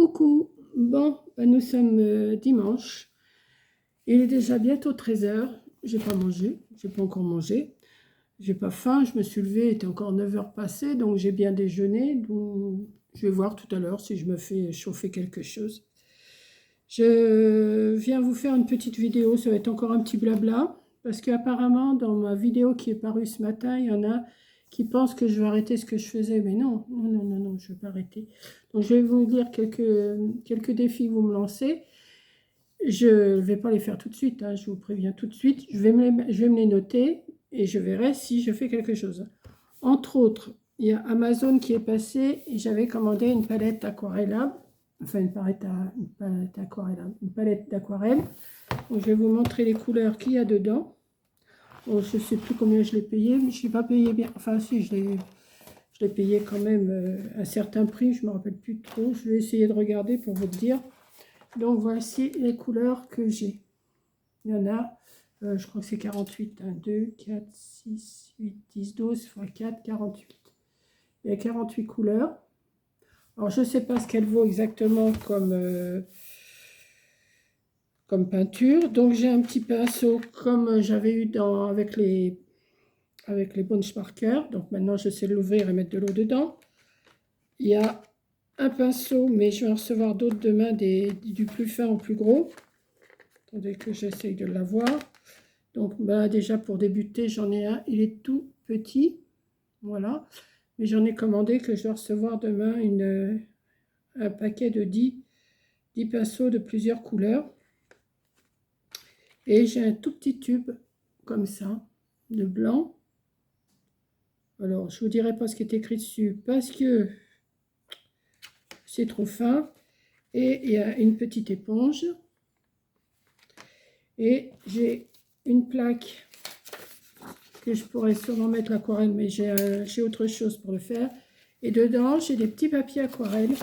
Coucou, bon, nous sommes dimanche, il est déjà bientôt 13 h. J'ai pas mangé, j'ai pas encore mangé, j'ai pas faim, je me suis levée, il était encore 9 h passées, donc j'ai bien déjeuné, donc je vais voir tout à l'heure si je me fais chauffer quelque chose. Je viens vous faire une petite vidéo, ça va être encore un petit blabla, parce qu'apparemment dans ma vidéo qui est parue ce matin, il y en a qui pensent que je vais arrêter ce que je faisais, mais non, je ne vais pas arrêter. Donc je vais vous dire quelques défis que vous me lancez. Je ne vais pas les faire tout de suite, hein, je vous préviens tout de suite. Je vais me les noter et je verrai si je fais quelque chose. Entre autres, il y a Amazon qui est passé et j'avais commandé une palette aquarellable. Enfin, une palette d'aquarelle. Je vais vous montrer les couleurs qu'il y a dedans. Bon, je ne sais plus combien je l'ai payé, mais je n'ai pas payé bien. Enfin, si, je l'ai payé quand même un certain prix. Je ne me rappelle plus trop. Je vais essayer de regarder pour vous le dire. Donc, voici les couleurs que j'ai. Il y en a, je crois que c'est 48. 1, 2, 4, 6, 8, 10, 12 x 4, 48. Il y a 48 couleurs. Alors, je ne sais pas ce qu'elle vaut exactement comme peinture. Donc, j'ai un petit pinceau comme j'avais eu avec les Bunch Marker. Donc, maintenant, je sais l'ouvrir et mettre de l'eau dedans. Il y a un pinceau, mais je vais en recevoir d'autres demain, du plus fin au plus gros. Attendez que j'essaye de l'avoir. Donc, déjà, pour débuter, j'en ai un. Il est tout petit. Voilà. Mais j'en ai commandé que je dois recevoir demain un paquet de 10 pinceaux de plusieurs couleurs. Et j'ai un tout petit tube comme ça, de blanc. Alors, je ne vous dirai pas ce qui est écrit dessus parce que c'est trop fin. Et il y a une petite éponge. Et j'ai une plaque que je pourrais sûrement mettre l'aquarelle, mais j'ai autre chose pour le faire. Et dedans, j'ai des petits papiers aquarellables,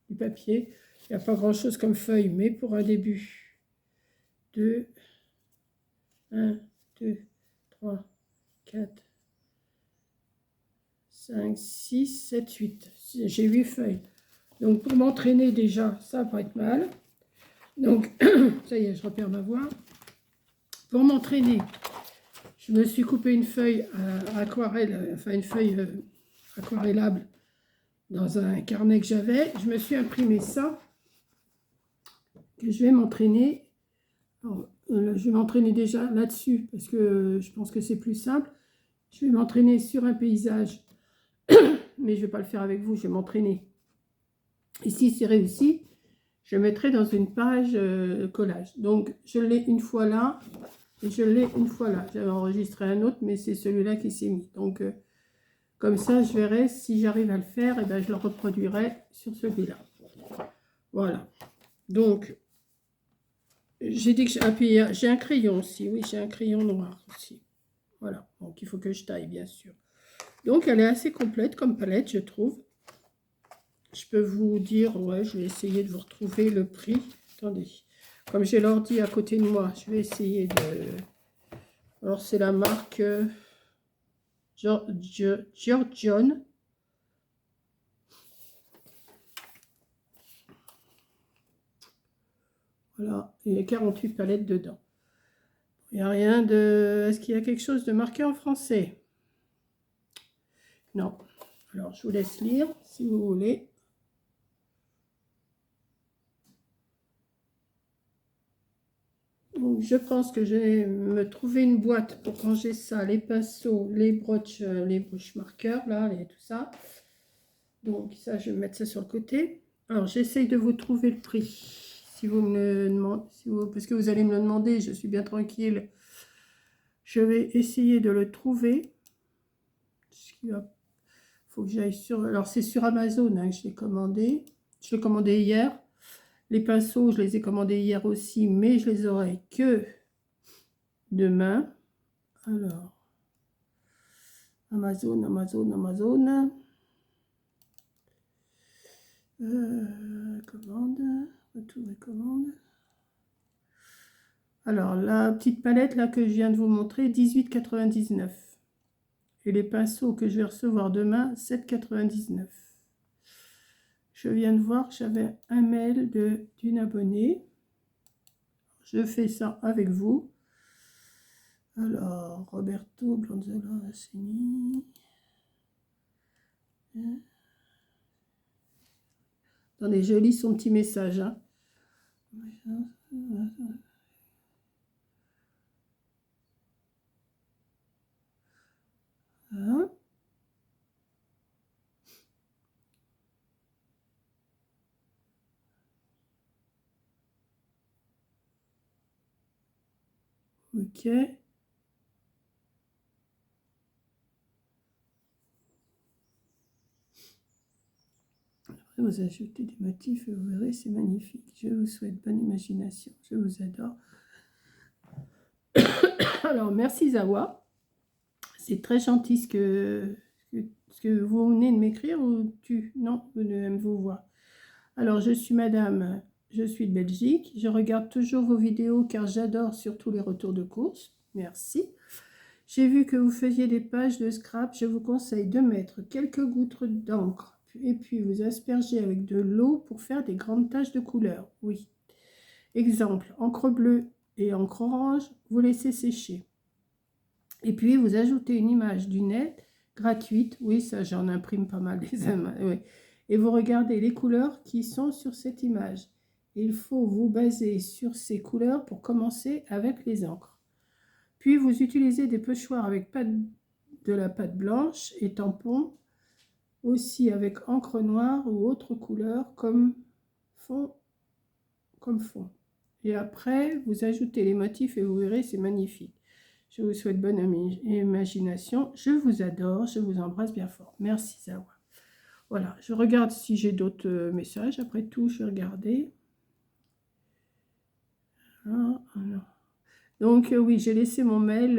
du papier. Il n'y a pas grand-chose comme feuille, mais pour un début. 1, 2, 3, 4, 5, 6, 7, 8. J'ai 8 feuilles. Donc, pour m'entraîner déjà, ça va pas être mal. Donc, ça y est, je repère ma voix. Pour m'entraîner, je me suis coupé une feuille aquarelle, enfin une feuille aquarellable dans un carnet que j'avais. Je me suis imprimé ça, que je vais m'entraîner. Je vais m'entraîner déjà là-dessus, parce que je pense que c'est plus simple. Je vais m'entraîner sur un paysage, mais je ne vais pas le faire avec vous, je vais m'entraîner. Et si c'est réussi, je mettrai dans une page collage. Donc, je l'ai une fois là, et je l'ai une fois là. J'avais enregistré un autre, mais c'est celui-là qui s'est mis. Donc, comme ça, je verrai si j'arrive à le faire, et bien je le reproduirai sur celui-là. Voilà. Donc, j'ai dit que j'ai un crayon aussi. Oui, j'ai un crayon noir aussi. Voilà. Donc, il faut que je taille, bien sûr. Donc, elle est assez complète comme palette, je trouve. Je peux vous dire, ouais, je vais essayer de vous retrouver le prix. Attendez. Comme j'ai l'ordi à côté de moi, je vais essayer de... Alors, c'est la marque Georgion. Voilà, il y a 48 palettes dedans. Il n'y a rien de... Est-ce qu'il y a quelque chose de marqué en français? Non. Alors, je vous laisse lire, si vous voulez. Donc, je pense que je vais me trouver une boîte pour ranger ça, les pinceaux, les broches marqueurs, là, et tout ça. Donc, ça, je vais mettre ça sur le côté. Alors, j'essaye de vous trouver le prix. Si vous me le demandez, parce que vous allez me le demander, je suis bien tranquille. Je vais essayer de le trouver. Il faut que j'aille sur... Alors, c'est sur Amazon hein, que je l'ai commandé. Je l'ai commandé hier. Les pinceaux, je les ai commandés hier aussi, mais je les aurai que demain. Alors, Amazon. Commande. Retrouver commande. Alors, la petite palette là que je viens de vous montrer, 18,99 €. Et les pinceaux que je vais recevoir demain, 7,99 €. Je viens de voir que j'avais un mail d'une abonnée. Je fais ça avec vous. Alors, Roberto Blanzola Asseni. Attendez, je lis son petit message. Hein. Hein. Ok. Après, vous ajoutez des motifs et vous verrez, c'est magnifique. Je vous souhaite bonne imagination. Je vous adore. Alors, merci Zawa. C'est très gentil ce que vous venez de m'écrire ou tu... Non, vous ne vous voir. Alors, je suis madame, je suis de Belgique. Je regarde toujours vos vidéos car j'adore surtout les retours de course. Merci. J'ai vu que vous faisiez des pages de scrap. Je vous conseille de mettre quelques gouttes d'encre et puis vous asperger avec de l'eau pour faire des grandes taches de couleur. Oui. Exemple, encre bleue et encre orange, vous laissez sécher. Et puis, vous ajoutez une image du net gratuite. Oui, ça, j'en imprime pas mal des images. Oui. Et vous regardez les couleurs qui sont sur cette image. Il faut vous baser sur ces couleurs pour commencer avec les encres. Puis, vous utilisez des pochoirs avec de la pâte blanche et tampons, aussi avec encre noire ou autre couleur comme fond. Et après, vous ajoutez les motifs et vous verrez, c'est magnifique. Je vous souhaite bonne imagination. Je vous adore. Je vous embrasse bien fort. Merci, Zawa. Voilà, je regarde si j'ai d'autres messages. Après tout, je vais regarder. Ah, non. Donc, oui, j'ai laissé mon mail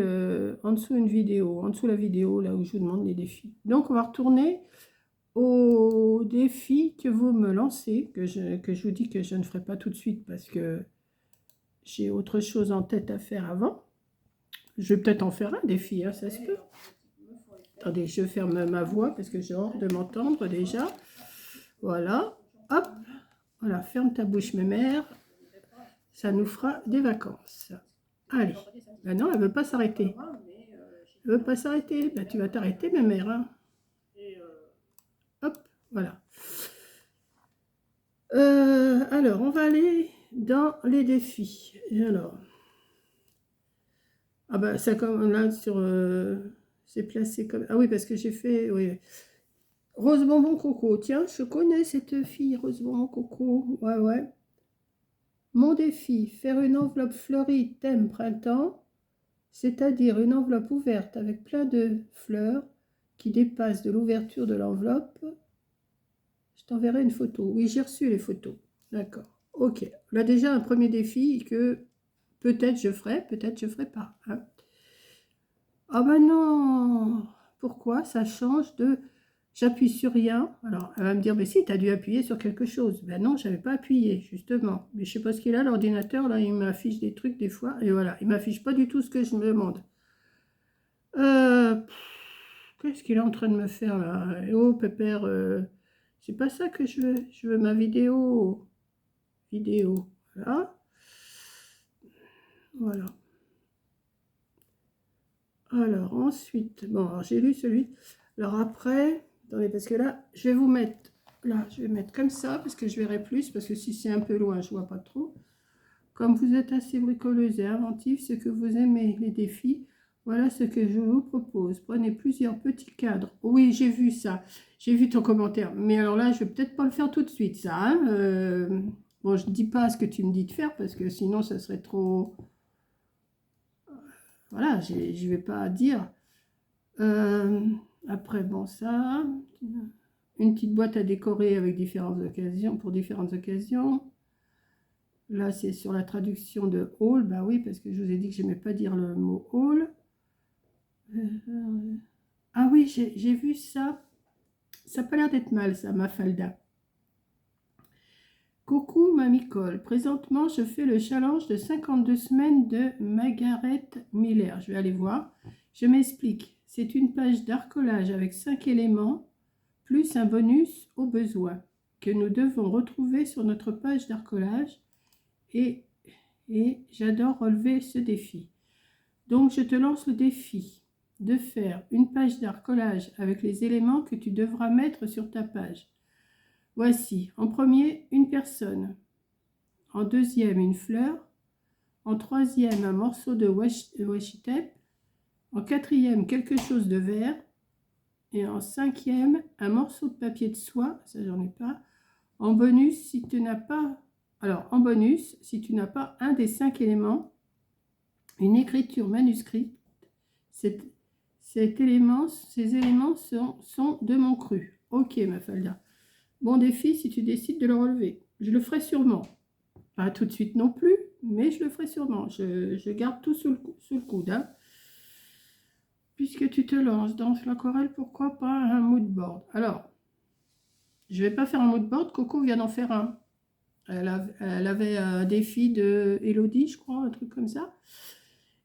en dessous une vidéo. En dessous la vidéo, là où je vous demande les défis. Donc, on va retourner aux défis que vous me lancez, que je vous dis que je ne ferai pas tout de suite parce que j'ai autre chose en tête à faire avant. Je vais peut-être en faire un défi, hein, ça se peut. Attendez, je ferme ma voix parce que j'ai hâte de m'entendre déjà. Voilà, hop, voilà, ferme ta bouche, ma mère. Ça nous fera des vacances. Allez, ben non, elle ne veut pas s'arrêter. Elle ne veut pas s'arrêter. Ben, tu vas t'arrêter, ma mère. Hein. Hop, voilà. Alors, on va aller dans les défis. Et alors, ah ben, ça comme là sur... c'est placé comme... Ah oui, parce que j'ai fait... Oui. Rose Bonbon Coco. Tiens, je connais cette fille, Rose Bonbon Coco. Ouais, ouais. Mon défi, faire une enveloppe fleurie thème printemps, c'est-à-dire une enveloppe ouverte avec plein de fleurs qui dépassent de l'ouverture de l'enveloppe. Je t'enverrai une photo. Oui, j'ai reçu les photos. D'accord. Ok. Là, déjà, un premier défi que peut-être je ferai pas. Hein. Ah ben non. Pourquoi? Ça change de... J'appuie sur rien. Alors, elle va me dire, mais si, tu as dû appuyer sur quelque chose. Ben non, je n'avais pas appuyé, justement. Mais je ne sais pas ce qu'il a, l'ordinateur, là, il m'affiche des trucs des fois. Et voilà, il ne m'affiche pas du tout ce que je me demande. Qu'est-ce qu'il est en train de me faire, là? Oh, pépère, c'est pas ça que je veux. Je veux ma vidéo. Vidéo, voilà. Voilà. Alors, ensuite, bon, j'ai lu celui... Alors après... Attendez, parce que là, je vais vous mettre, là, je vais mettre comme ça, parce que je verrai plus, parce que si c'est un peu loin, je ne vois pas trop. Comme vous êtes assez bricoleuse et inventive, ce que vous aimez, les défis, voilà ce que je vous propose. Prenez plusieurs petits cadres. Oui, j'ai vu ça, j'ai vu ton commentaire. Mais alors là, je ne vais peut-être pas le faire tout de suite, ça. Hein. Bon, je ne dis pas ce que tu me dis de faire, parce que sinon, ça serait trop... Voilà, je ne vais pas dire... Après, bon, ça, une petite boîte à décorer avec différentes occasions, pour différentes occasions. Là, c'est sur la traduction de haul. Bah oui, parce que je vous ai dit que je n'aimais pas dire le mot haul. Ah oui, j'ai vu ça. Ça n'a pas l'air d'être mal, ça, Mafalda. Coucou, Mamie Cole. Présentement, je fais le challenge de 52 semaines de Margaret Miller. Je vais aller voir. Je m'explique. C'est une page d'arcolage avec 5 éléments, plus un bonus au besoin. que nous devons retrouver sur notre page d'arcolage et j'adore relever ce défi. Donc, je te lance le défi de faire une page d'arcolage avec les éléments que tu devras mettre sur ta page. Voici, en premier, une personne. En deuxième, une fleur. En troisième, un morceau de washi tape. En quatrième, quelque chose de vert. Et en cinquième, un morceau de papier de soie. Ça, j'en ai pas. En bonus, si tu n'as pas... Alors, en bonus, si tu n'as pas un des 5 éléments, une écriture manuscrite, ces éléments sont de mon cru. Ok, Mafalda. Bon défi si tu décides de le relever. Je le ferai sûrement. Pas tout de suite non plus, mais je le ferai sûrement. Je garde tout sous le coude. Hein. Puisque tu te lances dans l'aquarelle, pourquoi pas un mood board? Alors, je ne vais pas faire un mood board. Coco vient d'en faire un. Elle avait un défi de Elodie, je crois, un truc comme ça.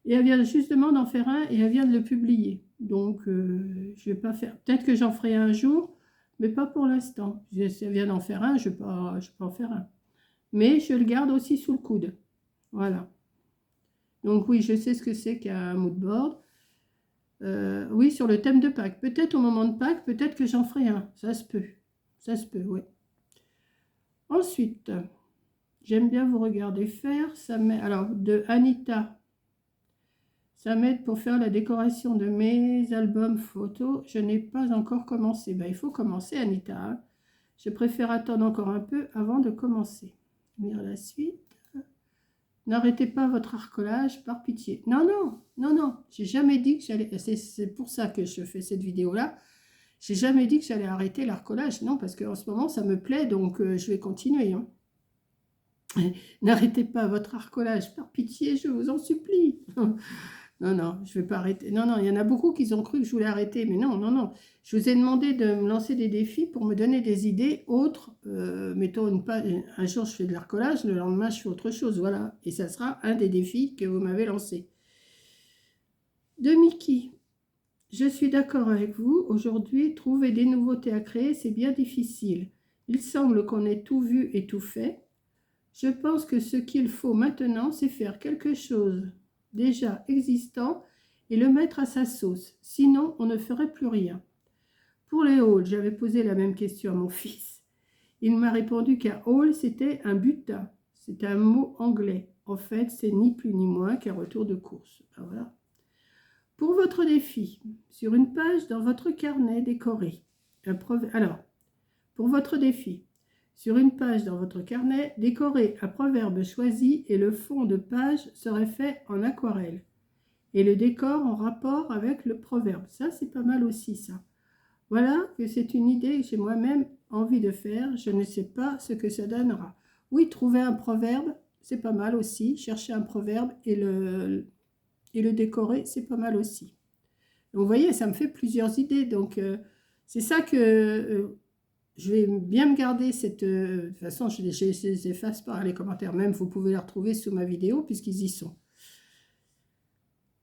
Et elle vient justement d'en faire un et elle vient de le publier. Donc, je vais pas faire... Peut-être que j'en ferai un jour, mais pas pour l'instant. Elle vient d'en faire un, je ne vais pas en faire un. Mais je le garde aussi sous le coude. Voilà. Donc oui, je sais ce que c'est qu'un mood board. Oui, sur le thème de Pâques. Peut-être au moment de Pâques, peut-être que j'en ferai un. Ça se peut. Ça se peut, oui. Ensuite, j'aime bien vous regarder faire. Ça met, alors, de Anita. Ça m'aide pour faire la décoration de mes albums photos. Je n'ai pas encore commencé. Ben, il faut commencer, Anita. Hein. Je préfère attendre encore un peu avant de commencer. Lire la suite. N'arrêtez pas votre arcolage, par pitié. Non, non, non, non. J'ai jamais dit que j'allais... C'est pour ça que je fais cette vidéo-là. J'ai jamais dit que j'allais arrêter l'arcolage. Non, parce qu'en ce moment, ça me plaît, donc je vais continuer. Hein. N'arrêtez pas votre arcolage, par pitié, je vous en supplie. Non, non, je ne vais pas arrêter. Non, non, il y en a beaucoup qui ont cru que je voulais arrêter, mais non, non, non. Je vous ai demandé de me lancer des défis pour me donner des idées autres. Mettons un jour, je fais de l'arcolage, le lendemain, je fais autre chose, voilà. Et ça sera un des défis que vous m'avez lancé. De Mickey. Je suis d'accord avec vous. Aujourd'hui, trouver des nouveautés à créer, c'est bien difficile. Il semble qu'on ait tout vu et tout fait. Je pense que ce qu'il faut maintenant, c'est faire quelque chose déjà existant et le mettre à sa sauce. Sinon, on ne ferait plus rien. Pour les halls, j'avais posé la même question à mon fils. Il m'a répondu qu'un hall, c'était un butin. C'est un mot anglais. En fait, c'est ni plus ni moins qu'un retour de course. Ben voilà. Pour votre défi, sur une page dans votre carnet décoré, alors, pour votre défi, sur une page dans votre carnet, décorez un proverbe choisi et le fond de page serait fait en aquarelle. Et le décor en rapport avec le proverbe. Ça, c'est pas mal aussi, ça. Voilà que c'est une idée que j'ai moi-même envie de faire. Je ne sais pas ce que ça donnera. Oui, trouver un proverbe, c'est pas mal aussi. Chercher un proverbe et le décorer, c'est pas mal aussi. Donc, vous voyez, ça me fait plusieurs idées. Donc, c'est ça que... je vais bien me garder cette... de toute façon, je les efface pas les commentaires. Même, vous pouvez les retrouver sous ma vidéo puisqu'ils y sont.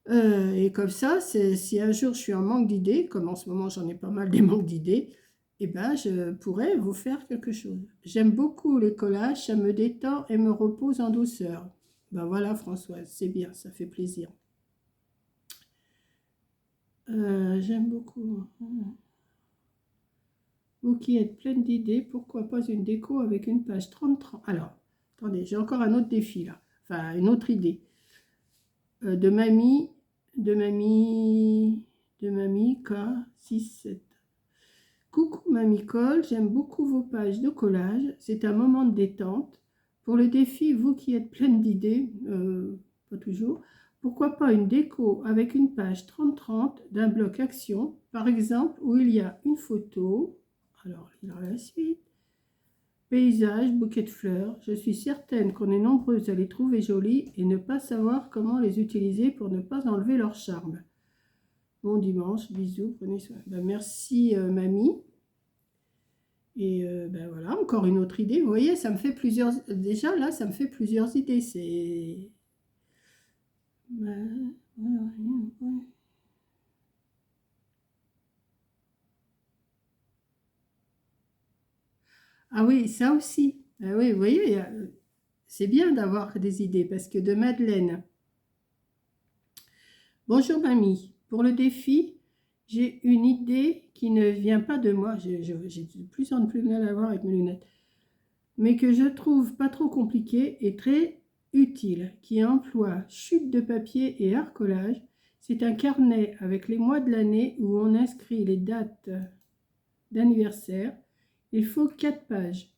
Et comme ça, si un jour je suis en manque d'idées, comme en ce moment j'en ai pas mal des manques d'idées, eh ben, je pourrais vous faire quelque chose. J'aime beaucoup les collages, ça me détend et me repose en douceur. Ben voilà Françoise, c'est bien, ça fait plaisir. J'aime beaucoup. Vous qui êtes pleine d'idées, pourquoi pas une déco avec une page 30-30. Alors, attendez, j'ai encore un autre défi là. Enfin, une autre idée. De mamie K67. Coucou Mamie Cole, j'aime beaucoup vos pages de collage. C'est un moment de détente. Pour le défi, vous qui êtes pleine d'idées, pas toujours, pourquoi pas une déco avec une page 30-30 d'un bloc action, par exemple, où il y a une photo. Alors, il y a la suite. Paysage, bouquet de fleurs. Je suis certaine qu'on est nombreuses à les trouver jolies et ne pas savoir comment les utiliser pour ne pas enlever leur charme. Bon dimanche, bisous, prenez soin. Ben, merci mamie. Et ben voilà, encore une autre idée. Vous voyez, ça me fait plusieurs... Déjà là, ça me fait plusieurs idées. C'est... Ben, voilà, ouais. Ah oui, ça aussi. Ah oui, vous voyez, c'est bien d'avoir des idées parce que de Madeleine. Bonjour mamie, pour le défi, j'ai une idée qui ne vient pas de moi. J'ai de plus en plus mal à voir avec mes lunettes. Mais que je trouve pas trop compliqué et très utile, qui emploie chute de papier et arcolage. C'est un carnet avec les mois de l'année où on inscrit les dates d'anniversaire. Il faut 4 pages,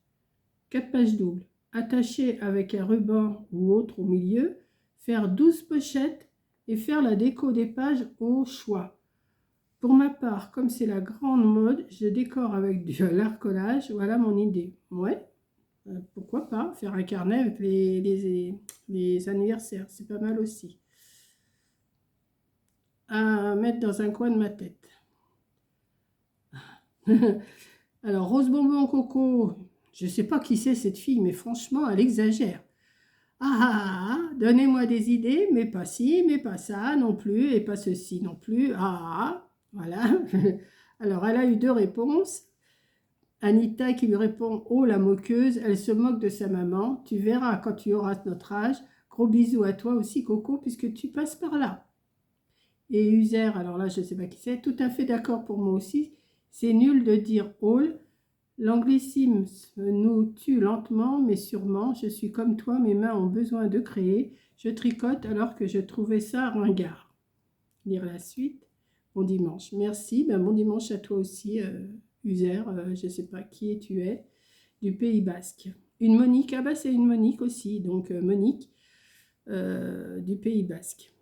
4 pages doubles, attachées avec un ruban ou autre au milieu, faire 12 pochettes et faire la déco des pages au choix. Pour ma part, comme c'est la grande mode, je décore avec de l'arcolage. Voilà mon idée. Ouais, pourquoi pas faire un carnet avec les anniversaires. C'est pas mal aussi. À mettre dans un coin de ma tête. Alors, Rose Bonbon Coco, je ne sais pas qui c'est cette fille, mais franchement, elle exagère. Donnez-moi des idées, mais pas ci, mais pas ça non plus, et pas ceci non plus. Voilà. Alors, elle a eu 2 réponses. Anita qui lui répond: oh la moqueuse, elle se moque de sa maman. Tu verras quand tu auras notre âge. Gros bisous à toi aussi, Coco, puisque tu passes par là. Et User, alors là, je ne sais pas qui c'est, tout à fait d'accord pour moi aussi. C'est nul de dire all. L'anglicisme nous tue lentement, mais sûrement. Je suis comme toi, mes mains ont besoin de créer. Je tricote alors que je trouvais ça ringard. Lire la suite. Bon dimanche. Merci. Ben, bon dimanche à toi aussi, User. Je ne sais pas qui tu es, du Pays Basque. Une Monique. Ah bah c'est une Monique aussi. Donc Monique du Pays Basque.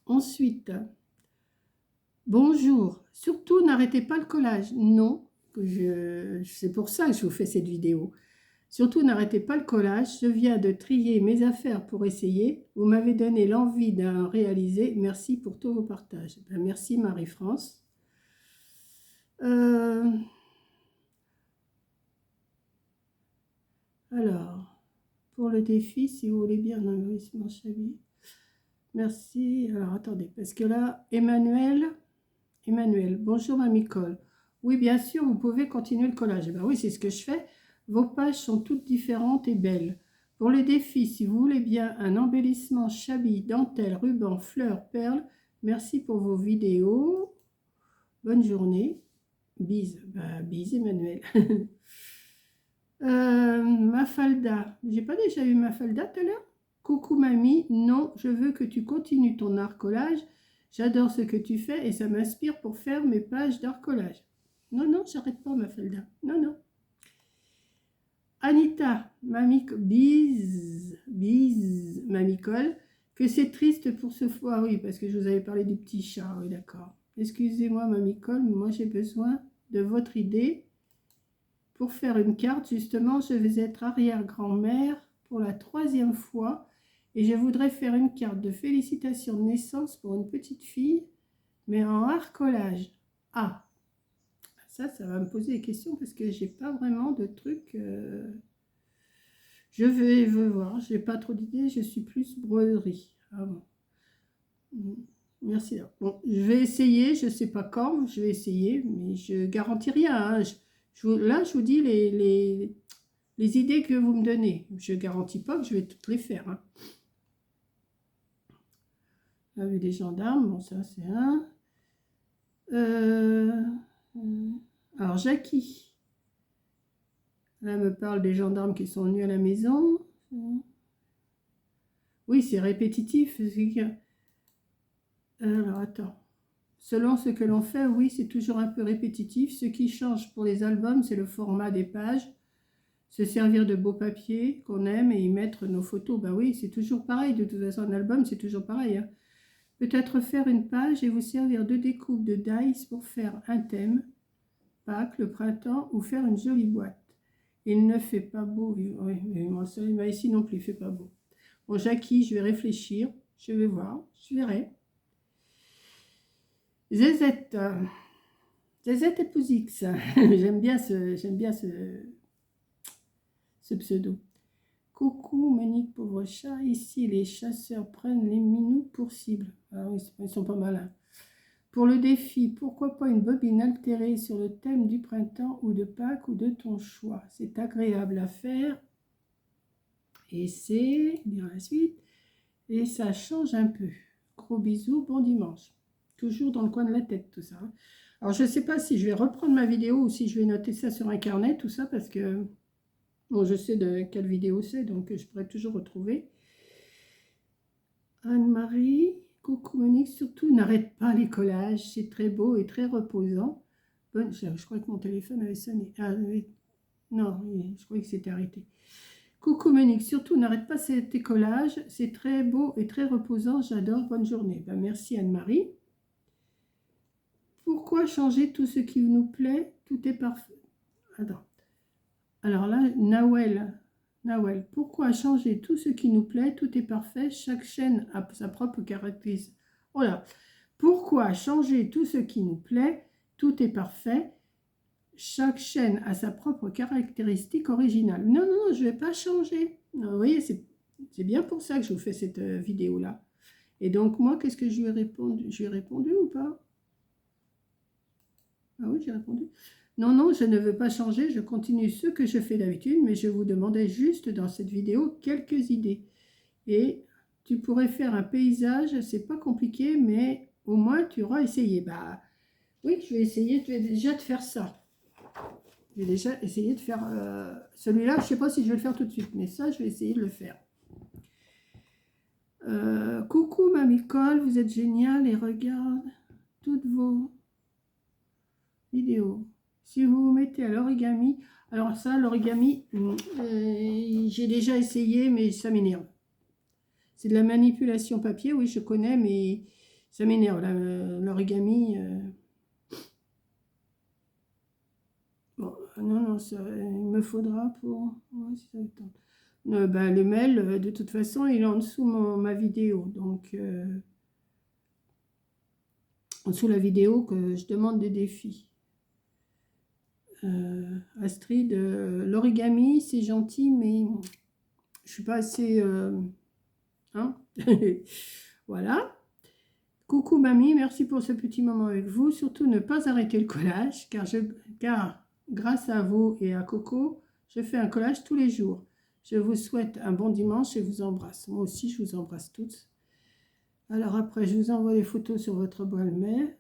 Ensuite, bonjour. Surtout n'arrêtez pas le collage. Non, c'est pour ça que je vous fais cette vidéo. Surtout n'arrêtez pas le collage. Je viens de trier mes affaires pour essayer. Vous m'avez donné l'envie d'en réaliser. Merci pour tous vos partages. Ben, merci Marie-France. Alors, pour le défi, si vous voulez bien, envahissement Chabi. Merci. Alors, attendez, parce que là, Emmanuel, bonjour Mamie Cole. Oui, bien sûr, vous pouvez continuer le collage. Ben oui, c'est ce que je fais. Vos pages sont toutes différentes et belles. Pour le défi, si vous voulez bien un embellissement Chabi, dentelle, ruban, fleurs, perles, merci pour vos vidéos. Bonne journée. Bise. Ben, bise Emmanuel. Mafalda. J'ai pas déjà eu Mafalda tout à l'heure? Coucou mamie, non, je veux que tu continues ton art collage. J'adore ce que tu fais et ça m'inspire pour faire mes pages d'art collage. Non, non, j'arrête pas Mafalda. Non, non. Anita, mamie, bise, mamie Cole, que c'est triste pour ce fois. Oui, parce que je vous avais parlé du petit chat. Oui, d'accord. Excusez-moi mamie Cole, mais moi j'ai besoin de votre idée. Pour faire une carte, justement, je vais être arrière-grand-mère pour la 3e fois et je voudrais faire une carte de félicitations de naissance pour une petite fille, mais en art collage. Ah, ça va me poser des questions parce que j'ai pas vraiment de trucs. Je vais voir, j'ai pas trop d'idées, je suis plus broderie. Ah bon. Merci. Bon, je vais essayer, je sais pas quand, je vais essayer, mais je garantis rien. Hein. Là, je vous dis les idées que vous me donnez. Je ne garantis pas que je vais toutes les faire. Hein. La vue des gendarmes, bon, ça c'est un. Alors, Jackie. Là, elle me parle des gendarmes qui sont venus à la maison. Oui, c'est répétitif. Alors, attends. Selon ce que l'on fait, oui, c'est toujours un peu répétitif. Ce qui change pour les albums, c'est le format des pages. Se servir de beaux papiers qu'on aime et y mettre nos photos. Ben oui, c'est toujours pareil. De toute façon, un album, c'est toujours pareil. Hein. Peut-être faire une page et vous servir de découpe de dice pour faire un thème, Pâques, le printemps, ou faire une jolie boîte. Il ne fait pas beau. Oui, mais moi, ça, ici non plus, il ne fait pas beau. Bon, Jackie, je vais réfléchir. Je vais voir. Je verrai. Zezette. Zezette et Pouzix. J'aime bien ce pseudo. Coucou, Monique, pauvre chat. Ici, les chasseurs prennent les minous pour cible. Ah oui, ils sont pas malins. Pour le défi, pourquoi pas une bobine altérée sur le thème du printemps ou de Pâques ou de ton choix? C'est agréable à faire. Et c'est, bien la suite, et ça change un peu. Gros bisous, bon dimanche. Toujours dans le coin de la tête, tout ça. Alors, je ne sais pas si je vais reprendre ma vidéo ou si je vais noter ça sur un carnet, tout ça, parce que, bon, je sais de quelle vidéo c'est, donc je pourrais toujours retrouver. Anne-Marie, coucou Monique, surtout n'arrête pas les collages, c'est très beau et très reposant. Bonne, je crois que mon téléphone avait sonné. Ah, non, je croyais que c'était arrêté. Coucou Monique, surtout n'arrête pas tes collages, c'est très beau et très reposant, j'adore, bonne journée. Ben, merci Anne-Marie. Pourquoi changer tout ce qui nous plaît? Tout est parfait. Attends. Alors là, Nawel, pourquoi changer tout ce qui nous plaît? Tout est parfait, chaque chaîne a sa propre caractéristique. Voilà. Pourquoi changer tout ce qui nous plaît? Tout est parfait, chaque chaîne a sa propre caractéristique originale. Non, non, non, je ne vais pas changer. Non, vous voyez, c'est bien pour ça que je vous fais cette vidéo-là. Et donc, moi, qu'est-ce que je lui ai répondu? Je lui ai répondu ou pas? Ah oui, j'ai répondu. Non, non, je ne veux pas changer, je continue ce que je fais d'habitude, mais je vous demandais juste dans cette vidéo quelques idées. Et tu pourrais faire un paysage, c'est pas compliqué, mais au moins tu auras essayé. Bah oui, je vais essayer déjà de faire ça. Je vais déjà essayer de faire celui-là, je ne sais pas si je vais le faire tout de suite, mais ça, je vais essayer de le faire. Coucou Mamie Cole, vous êtes génial et regarde toutes vos vidéos. Si vous vous mettez à l'origami, alors ça, l'origami, j'ai déjà essayé, mais ça m'énerve. C'est de la manipulation papier, oui, je connais, mais ça m'énerve, l'origami. Bon, non, non, ça, il me faudra pour... Ouais, si ça ben, le mail, de toute façon, il est en dessous ma vidéo. Donc, en dessous la vidéo que je demande des défis. Astrid, l'origami, c'est gentil, mais je suis pas assez... hein. Voilà. Coucou mamie, merci pour ce petit moment avec vous. Surtout ne pas arrêter le collage, car grâce à vous et à Coco, je fais un collage tous les jours. Je vous souhaite un bon dimanche et vous embrasse. Moi aussi, je vous embrasse toutes. Alors après, je vous envoie des photos sur votre boîte mail.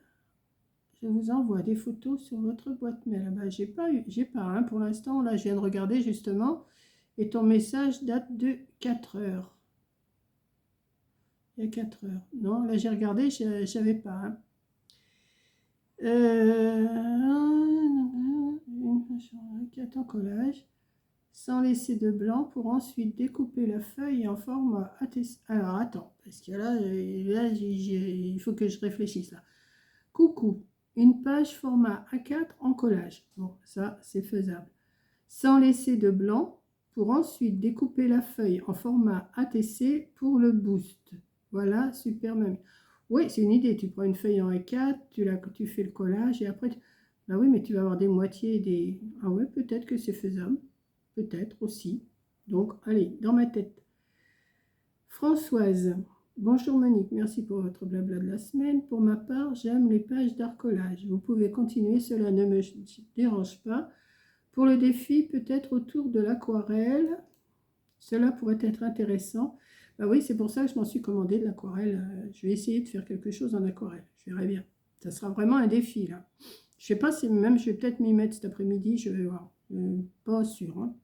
Je vous envoie des photos sur votre boîte mail. Ah ben, j'ai pas hein, pour l'instant. Là, je viens de regarder justement. Et ton message date de 4 heures. Il y a 4 heures. Non, là, j'ai regardé, je savais pas. Hein. En collage. Sans laisser de blanc pour ensuite découper la feuille en format A4. Alors attends, parce que là il faut que je réfléchisse là. Coucou, une page format A4 en collage. Bon, ça c'est faisable. Sans laisser de blanc pour ensuite découper la feuille en format ATC pour le boost. Voilà, super mamie. Oui, c'est une idée. Tu prends une feuille en A4, tu fais le collage et après... Bah oui, mais tu vas avoir des moitiés et des... Ah ouais, peut-être que c'est faisable. Peut-être aussi. Donc, allez, dans ma tête. Françoise. Bonjour Monique, merci pour votre blabla de la semaine. Pour ma part, j'aime les pages d'arcolage. Vous pouvez continuer, cela ne me dérange pas. Pour le défi, peut-être autour de l'aquarelle. Cela pourrait être intéressant. Bah oui, c'est pour ça que je m'en suis commandé de l'aquarelle. Je vais essayer de faire quelque chose en aquarelle. Je verrai bien. Ça sera vraiment un défi, là. Je ne sais pas si même je vais peut-être m'y mettre cet après-midi. Je vais voir. Pas sûr, hein.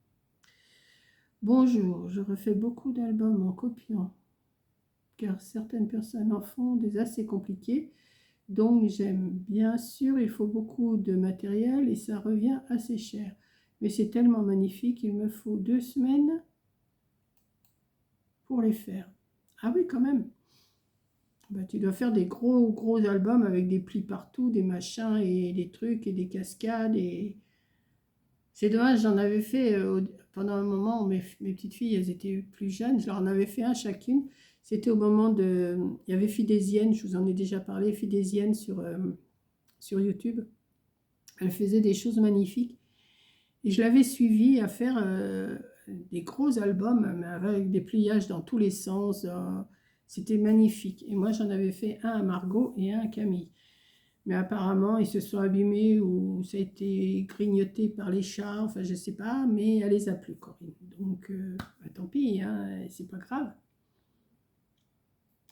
Bonjour, je refais beaucoup d'albums en copiant, car certaines personnes en font des assez compliqués, donc j'aime. Bien sûr, il faut beaucoup de matériel et ça revient assez cher, mais c'est tellement magnifique, il me faut 2 semaines pour les faire. Ah oui, quand même. Bah, tu dois faire des gros albums avec des plis partout, des machins et des trucs et des cascades. Et c'est dommage, j'en avais fait pendant un moment où mes petites filles, elles étaient plus jeunes. Je leur en avais fait un chacune. C'était au moment de... Il y avait Fidésienne, je vous en ai déjà parlé, Fidésienne sur YouTube. Elle faisait des choses magnifiques. Et je l'avais suivie à faire des gros albums avec des pliages dans tous les sens. C'était magnifique. Et moi, j'en avais fait un à Margot et un à Camille. Mais apparemment, ils se sont abîmés ou ça a été grignoté par les chats, enfin je sais pas, mais elle les a plus, Corinne. Donc, bah, tant pis, hein, c'est pas grave.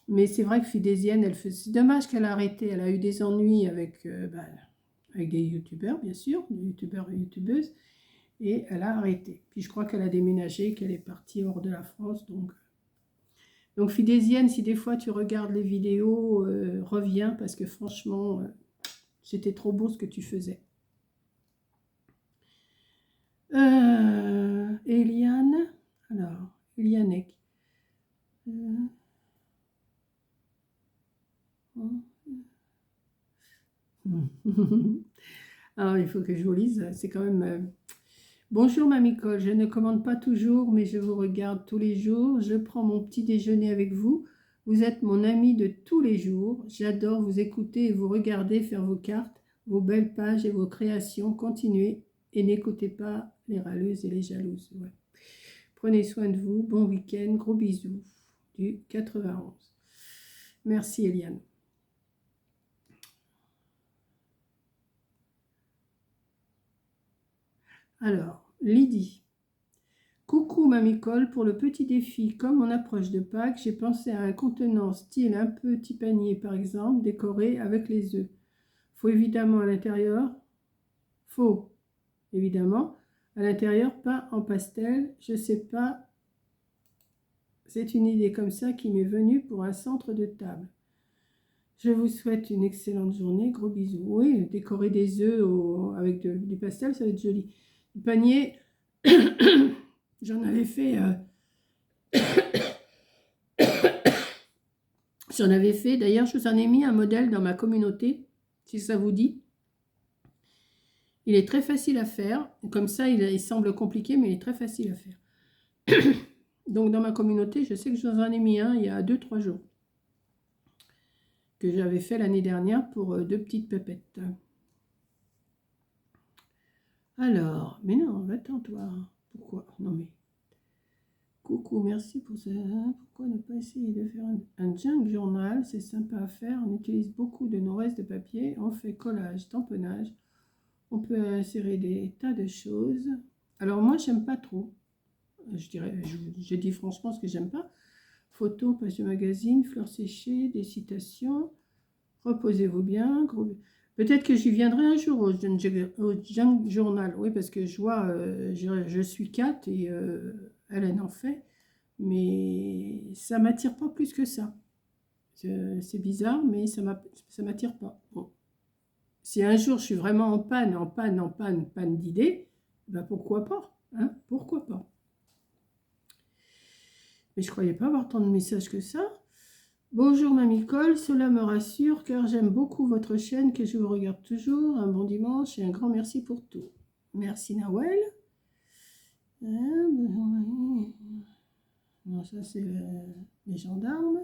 Mais c'est vrai que Fidésienne, c'est dommage qu'elle a arrêté. Elle a eu des ennuis avec, bah, avec des youtubeurs, bien sûr, des youtubeurs et youtubeuses, et elle a arrêté. Puis je crois qu'elle a déménagé, qu'elle est partie hors de la France. Donc Fidésienne, si des fois tu regardes les vidéos, reviens, parce que franchement, c'était trop beau ce que tu faisais. Eliane, alors, Elianek. Alors, il faut que je vous lise, c'est quand même... Bonjour Mamie Cole, je ne commande pas toujours, mais je vous regarde tous les jours. Je prends mon petit déjeuner avec vous. Vous êtes mon ami de tous les jours. J'adore vous écouter et vous regarder faire vos cartes, vos belles pages et vos créations. Continuez et n'écoutez pas les râleuses et les jalouses. Ouais. Prenez soin de vous. Bon week-end. Gros bisous. Du 91. Merci Eliane. Alors, Lydie. Coucou Mamie Cole, pour le petit défi, comme on approche de Pâques, j'ai pensé à un contenant style un petit panier par exemple, décoré avec les œufs. Faut évidemment à l'intérieur, faux évidemment, à l'intérieur peint en pastel, je sais pas, c'est une idée comme ça qui m'est venue pour un centre de table. Je vous souhaite une excellente journée, gros bisous. Oui, décorer des œufs avec du pastel, ça va être joli. Le panier, j'en avais fait... J'en avais fait, d'ailleurs, je vous en ai mis un modèle dans ma communauté, si ça vous dit. Il est très facile à faire. Comme ça, il semble compliqué, mais il est très facile à faire. Donc, dans ma communauté, je sais que je vous en ai mis un il y a 2-3 jours. Que j'avais fait l'année dernière pour 2 petites pépettes. Alors, mais non, va-t'en, toi. Pourquoi? Non, mais... Coucou, merci pour ça. Pourquoi ne pas essayer de faire un junk journal? C'est sympa à faire. On utilise beaucoup de nos restes de papier. On fait collage, tamponnage. On peut insérer des tas de choses. Alors moi, j'aime pas trop. Je dis franchement ce que j'aime pas. Photos, page de magazine, fleurs séchées, des citations. Reposez-vous bien. Peut-être que j'y viendrai un jour au junk journal. Oui, parce que je vois, je suis Kat et elle en fait. Mais ça m'attire pas plus que ça. C'est bizarre, mais ça m'attire pas. Bon. Si un jour je suis vraiment en panne d'idées, ben pourquoi pas, hein? Pourquoi pas? Mais je ne croyais pas avoir tant de messages que ça. Bonjour Mamie Cole, cela me rassure car j'aime beaucoup votre chaîne, que je vous regarde toujours. Un bon dimanche et un grand merci pour tout. Merci Nawel. Non, ça c'est les gendarmes.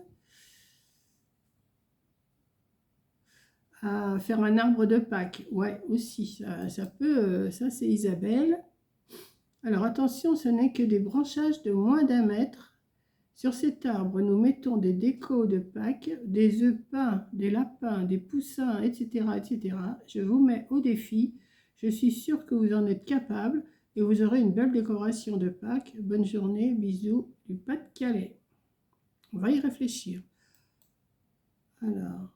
À faire un arbre de Pâques, ouais, aussi, ça peut, ça c'est Isabelle. Alors attention, ce n'est que des branchages de moins d'1 mètre. Sur cet arbre, nous mettons des décos de Pâques, des œufs peints, des lapins, des poussins, etc., etc. Je vous mets au défi. Je suis sûre que vous en êtes capable et vous aurez une belle décoration de Pâques. Bonne journée, bisous du Pas-de-Calais. On va y réfléchir. Alors,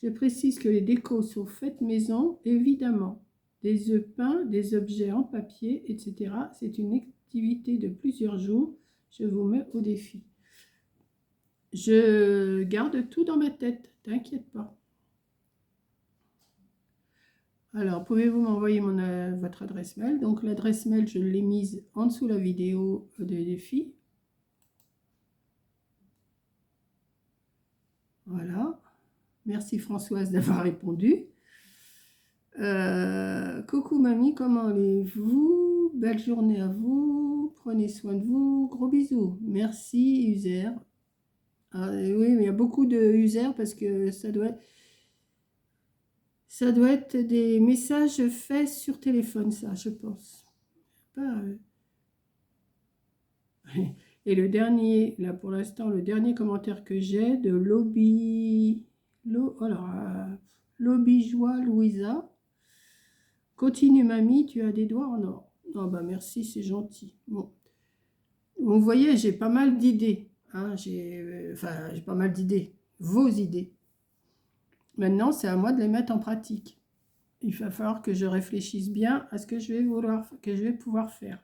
je précise que les décos sont faites maison, évidemment. Des œufs peints, des objets en papier, etc. C'est une activité de plusieurs jours. Je vous mets au défi. Je garde tout dans ma tête, t'inquiète pas. Alors, pouvez-vous m'envoyer votre adresse mail? Donc, l'adresse mail, je l'ai mise en dessous de la vidéo de défi. Voilà. Merci Françoise d'avoir répondu. Coucou mamie, comment allez-vous? Belle journée à vous. Prenez soin de vous. Gros bisous. Merci User. Oui, mais il y a beaucoup de User parce que ça doit être des messages faits sur téléphone, ça, je pense. Pas, Et le dernier, là pour l'instant, le dernier commentaire que j'ai de L'Aubigeois Louisa. Continue mamie, tu as des doigts en or. Oh bah merci, c'est gentil. Bon. Vous voyez, j'ai pas mal d'idées. Hein, j'ai pas mal d'idées. Vos idées. Maintenant, c'est à moi de les mettre en pratique. Il va falloir que je réfléchisse bien à ce que je vais pouvoir faire.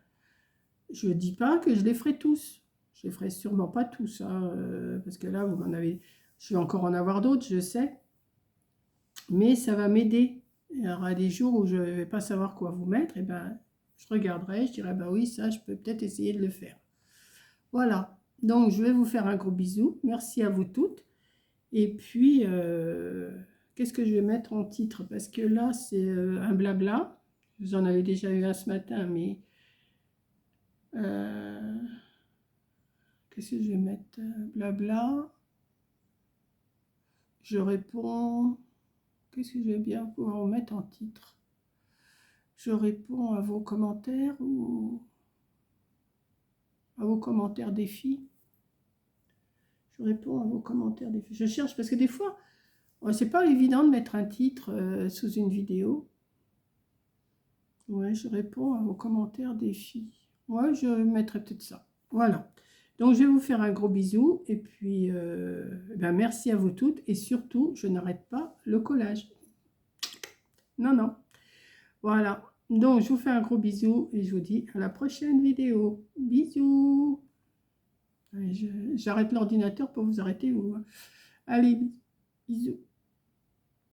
Je ne dis pas que je les ferai tous. Je les ferai sûrement pas tous. Hein, parce que là, vous m'en avez... Je vais encore en avoir d'autres, je sais. Mais ça va m'aider. Il y aura des jours où je ne vais pas savoir quoi vous mettre. Et ben, je regarderai, je dirai, bah oui, ça, je peux peut-être essayer de le faire. Voilà. Donc, je vais vous faire un gros bisou. Merci à vous toutes. Et puis, qu'est-ce que je vais mettre en titre? Parce que là, c'est un blabla. Vous en avez déjà eu un ce matin, mais... qu'est-ce que je vais mettre? Blabla. Je réponds... Qu'est-ce que je vais bien pouvoir mettre en titre? Je réponds à vos commentaires ou à vos commentaires défis. Je réponds à vos commentaires défis. Je cherche parce que des fois, c'est pas évident de mettre un titre sous une vidéo. Ouais, je réponds à vos commentaires défis. Ouais, je mettrai peut-être ça. Voilà. Donc, je vais vous faire un gros bisou. Et puis, ben, merci à vous toutes. Et surtout, je n'arrête pas le collage. Non, non. Voilà. Donc, je vous fais un gros bisou. Et je vous dis à la prochaine vidéo. Bisous. J'arrête l'ordinateur pour vous arrêter, vous. Allez, bisous.